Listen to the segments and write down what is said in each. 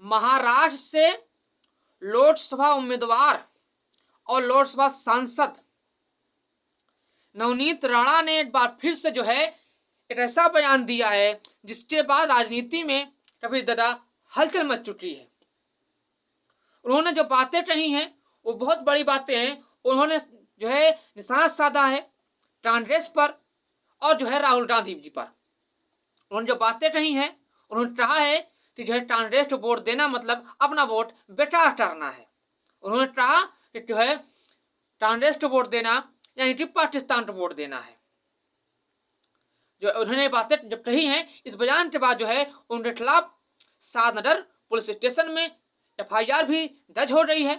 महाराष्ट्र से लोकसभा उम्मीदवार और लोकसभा सांसद नवनीत राणा ने एक बार फिर से जो है एक ऐसा बयान दिया है जिसके बाद राजनीति में काफी ज्यादा हलचल मच चुकी है। उन्होंने जो बातें कही हैं वो बहुत बड़ी बातें हैं। उन्होंने जो है निशाना साधा है कांग्रेस पर और जो है राहुल गांधी जी पर। उन्होंने जो बातें कही हैं, उन्होंने कहा है कि जो है कांग्रेस को वोट देना मतलब अपना वोट बेकार करना है। उन्होंने कहा कि जो है कांग्रेस को वोट देना यानी कि पाकिस्तान को वोट देना है। जो उन्होंने बातें जब कही हैं, इस बयान के बाद जो है उनके खिलाफ सादनगर पुलिस स्टेशन में FIR भी दर्ज हो रही है।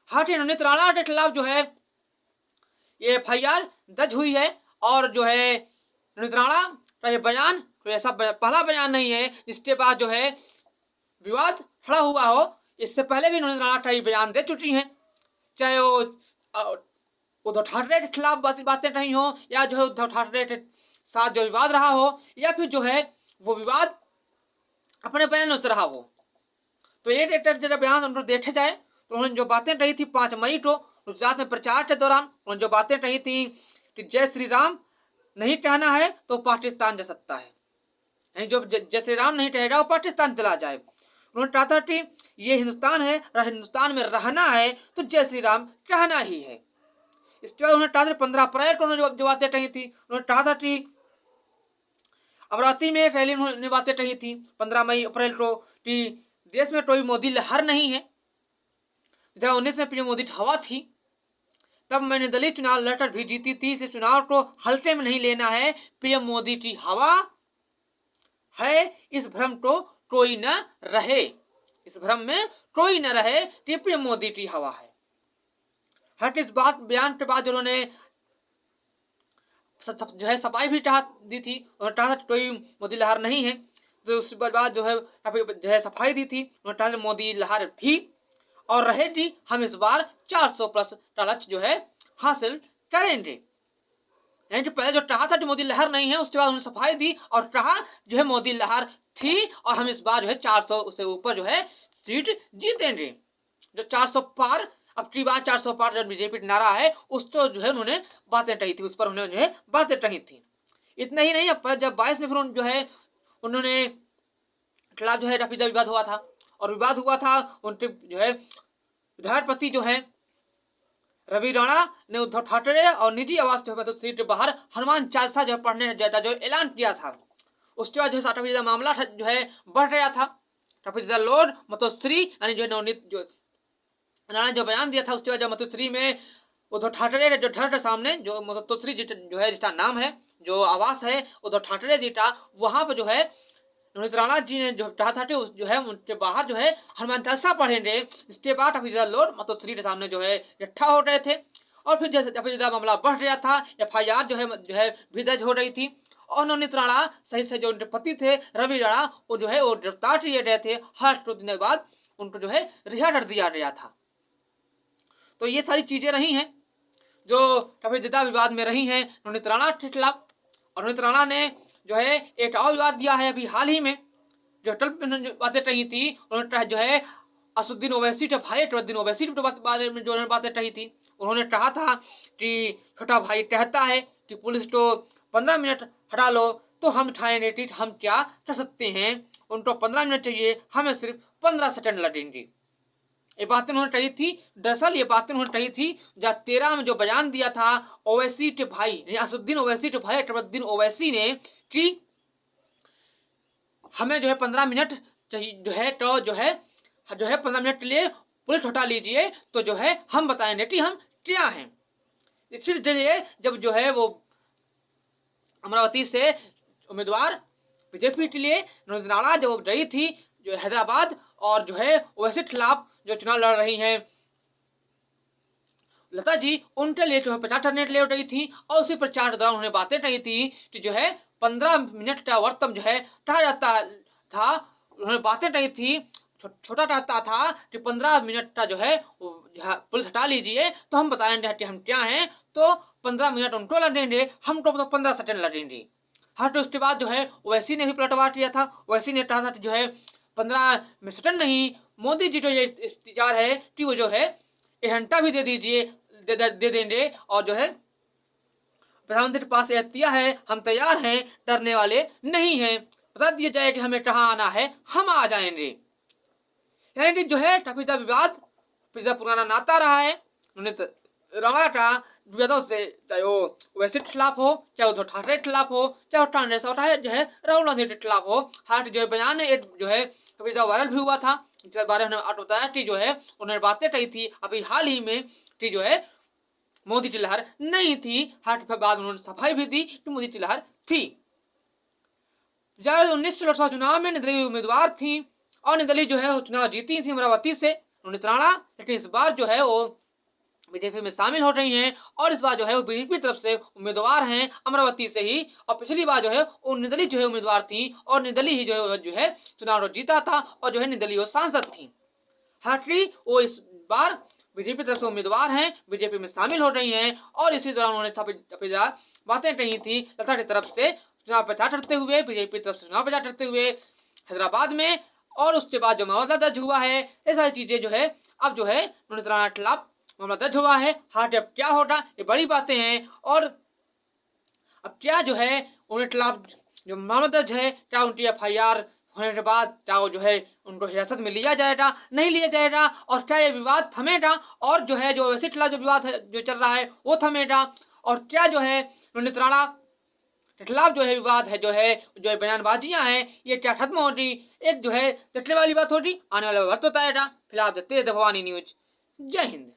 हालांकि नवनीत राणा के खिलाफ जो है ये FIR दर्ज हुई है और जो है नवनीत राणा का ये बयान कोई ऐसा पहला बयान नहीं है जिसके बाद जो है विवाद खड़ा हुआ हो। इससे पहले भी नवनीत राणा कई बयान दे चुकी हैं, चाहे वो उद्धव ठाकरे के खिलाफ बातें कही हो या जो है उद्धव ठाकरे के साथ जो विवाद रहा हो या फिर जो है वो विवाद अपने बयानों से रहा हो। तो एक जब बयान उनको देखा जाए तो उन्होंने जो बातें कही थी 5 मई को गुजरात में प्रचार के दौरान, उन्होंने जो बातें कही थी कि जय श्री राम नहीं कहना है तो पाकिस्तान जा सकता है, यानी जो जय श्री राम नहीं कहेगा वो पाकिस्तान चला जाए। उन्होंने कहा था कि ये हिंदुस्तान है, हिंदुस्तान में रहना है तो जय श्री राम कहना ही है। इसके बाद उन्होंने कहा था 15 अप्रैल को उन्होंने जो बातें कही थी, उन्होंने कहा था कि अमरावती में एक रैली में बातें कही थी 15 मई अप्रैल को कि देश में कोई मोदी लहर नहीं है। जब 19 में पीएम मोदी की हवा थी तब मैंने दलित चुनाव लड़कर भी जीती थी, इसलिए चुनाव को हल्के में नहीं लेना है। पीएम मोदी की हवा है, इस भ्रम को कोई न रहे, इस भ्रम में कोई न रहे कि पीएम मोदी की हवा है। हर इस बात बयान के बाद उन्होंने जो है सफाई भी दी थी, उन्होंने कहा था कोई मोदी लहर नहीं है। तो उसके बाद जो है सफाई दी थी, उन्होंने कहा मोदी लहर थी और रहेगी, हम इस बार 400 प्लस का लक्ष्य जो है हासिल करेंगे। यानी कि पहले जो कहा था कि मोदी लहर नहीं है, उसके बाद उन्होंने सफाई दी और कहा जो है मोदी लहर थी और हम इस बार जो है 400 से ऊपर जो है सीट जीतेंगे। जो 400 पार, अब की बार 400 पार जो बीजेपी नारा है उस तो जो है उन्होंने बातें कही थी, उस पर उन्होंने जो है बातें कही थी। इतना ही नहीं, अब जब 22 में फिर जो है उन्होंने खिलाफ जो है रफीदा विवाद हुआ था और विवाद हुआ था उनके जो है विधायक जो है रवि राणा ने उद्धव ठाकरे और निजी आवास जो है मतलब सीट बाहर हनुमान चालीसा जो पढ़ने जाता जो ऐलान किया था। उसके बाद जो है मामला जो है बढ़ गया था। लोड मतलब श्री यानी जो नवनीत जो राणा जो बयान दिया था उसके बाद मतलब श्री में उद्धव ठाकरे जो घर के सामने जो मतलब श्री जो है जिसका नाम है जो आवास है उद्धव ठाकरे जी का, वहां पर जो है नवनीत राणा जी ने जो कहा था कि उस जो है उनके बाहर जो है हनुमान चालीसा पढ़ेंगे। इसके बाद अफीजा लोड मतलब श्री के सामने जो है इकट्ठा हो रहे थे और फिर जैसे अफीजा मामला बढ़ गया था, FIR जो है भी दर्ज हो रही थी और नवनीत राणा सही से जो उनके पति थे रवि राणा वो जो है वो गिरफ्तार किए गए थे। हर 2 दिन बाद उनको जो है रिहा कर दिया गया था। तो ये सारी चीजें रही हैं जो काफी ज्यादा विवाद में रही हैं नवनीत राणा के खिलाफ। और नवनीत राणा ने जो है एक और विवाद दिया है अभी हाल ही में, जो अटल बातें कही थी उन्होंने जो है असुद्दीन ओवैसी के भाई असदुद्दीन ओवैसी के बारे में जो बातें कही थी। उन्होंने कहा था कि छोटा भाई कहता है कि पुलिस को 15 मिनट हटा लो तो हम उठाएंगे कि हम क्या कर सकते हैं, उनको 15 मिनट चाहिए, हमें सिर्फ 15 सेकंड लगेंगे। ये बातें उन्होंने कही थी। दरअसल ये बातें उन्होंने कही थी जब 13 में जो बयान दिया था ओवैसी के भाई असदुद्दीन ओवैसी के भाई असदुद्दीन ओवैसी ने कि हमें जो है 15 मिनट चाहिए जो है 15 मिनट के लिए पुलिस हटा लीजिए तो जो है हम बताएंगे कि हम क्या हैं। इसलिए जब जो है वो अमरावती से उम्मीदवार बीजेपी के लिए नवनीत राणा जब गई थी जो हैदराबाद और जो है ओवैसी के खिलाफ जो चुनाव लड़ रही हैं लता जी, उनके लिए जो है 50 मिनट ले गई थी और उसी प्रचार के दौरान उन्होंने बातें कही थी कि जो है 15 मिनट का वर्तम जो है कहा जाता था। उन्होंने बातें कही थी, छोटा कहता था कि 15 मिनट का जो है पुलिस हटा लीजिए तो हम बताएंगे कि हम क्या हैं, तो 15 मिनट उनको लगेंगे, हमको तो 15 सेकंड लगेंगे। हर उसके बाद जो है ओवैसी ने भी पलटवार किया था। ओवैसी ने कहा था कि जो है 15 में सटन नहीं, मोदी जी जो ये इख्तियार है कि वो जो है एक घंटा भी दे दीजिए, दे देंगे, और जो है प्रधानमंत्री के पास एहतिया है, हम तैयार हैं, डरने वाले नहीं हैं, बता दिया जाए कि हमें कहाँ आना है, हम आ जाएंगे। यानी कि जो है टफीदा विवाद पिता पुराना नाता रहा है। उन्होंने रवा का विवादों से, चाहे वो वैसे के खिलाफ हो, चाहे उद्धव ठाकरे के खिलाफ हो, चाहे वो कांग्रेस और जो है राहुल गांधी के खिलाफ हो, हालांकि जो है बयान एक जो है कविता वायरल भी हुआ था, जिसके बारे में आपको बताया कि जो है उन्होंने बातें कही थी अभी हाल ही में कि जो है मोदी की लहर नहीं थी, हाट के बाद उन्होंने सफाई भी दी कि मोदी की लहर थी। 2019 लोकसभा चुनाव में निर्दलीय उम्मीदवार थी और निर्दलीय जो है चुनाव जीती थी अमरावती से उन्नीत राणा, लेकिन इस बार जो है वो बीजेपी में शामिल हो रही हैं और इस बार जो है वो बीजेपी तरफ से उम्मीदवार हैं अमरावती से ही, और पिछली बार जो है वो निर्दलीय जो है उम्मीदवार थी और निर्दलीय ही जो है चुनाव जीता था और जो है निर्दलीय सांसद थी। हालांकि वो इस बार बीजेपी तरफ से उम्मीदवार हैं, बीजेपी में शामिल हो रही हैं और इसी दौरान उन्होंने बातें कही थी लता की तरफ से चुनाव प्रचार करते हुए, बीजेपी तरफ से चुनाव प्रचार करते हुए हैदराबाद में, और उसके बाद जो मामला दर्ज हुआ है, ये सारी चीजें जो है अब जो है उन्नीत राणा के खिलाफ मामला दर्ज हुआ है। हाथ अब क्या होगा, ये बड़ी बातें हैं, और अब क्या जो है उनके खिलाफ जो मामला दर्ज है, क्या उनकी FIR होने के बाद क्या वो जो है उनको हिरासत में लिया जाएगा, नहीं लिया जाएगा, और क्या ये विवाद थमेगा, और जो है जो वैसे खिलाफ जो विवाद है जो चल रहा है वो थमेगा, और क्या जो है उन्नीत राणा के खिलाफ जो है विवाद है जो है बयानबाजियां हैं ये क्या खत्म होगी, एक जो है देखने वाली बात होगी, आने वाला वक्त बताएगा। फिलहाल देखते हैं भवानी न्यूज। जय हिंद।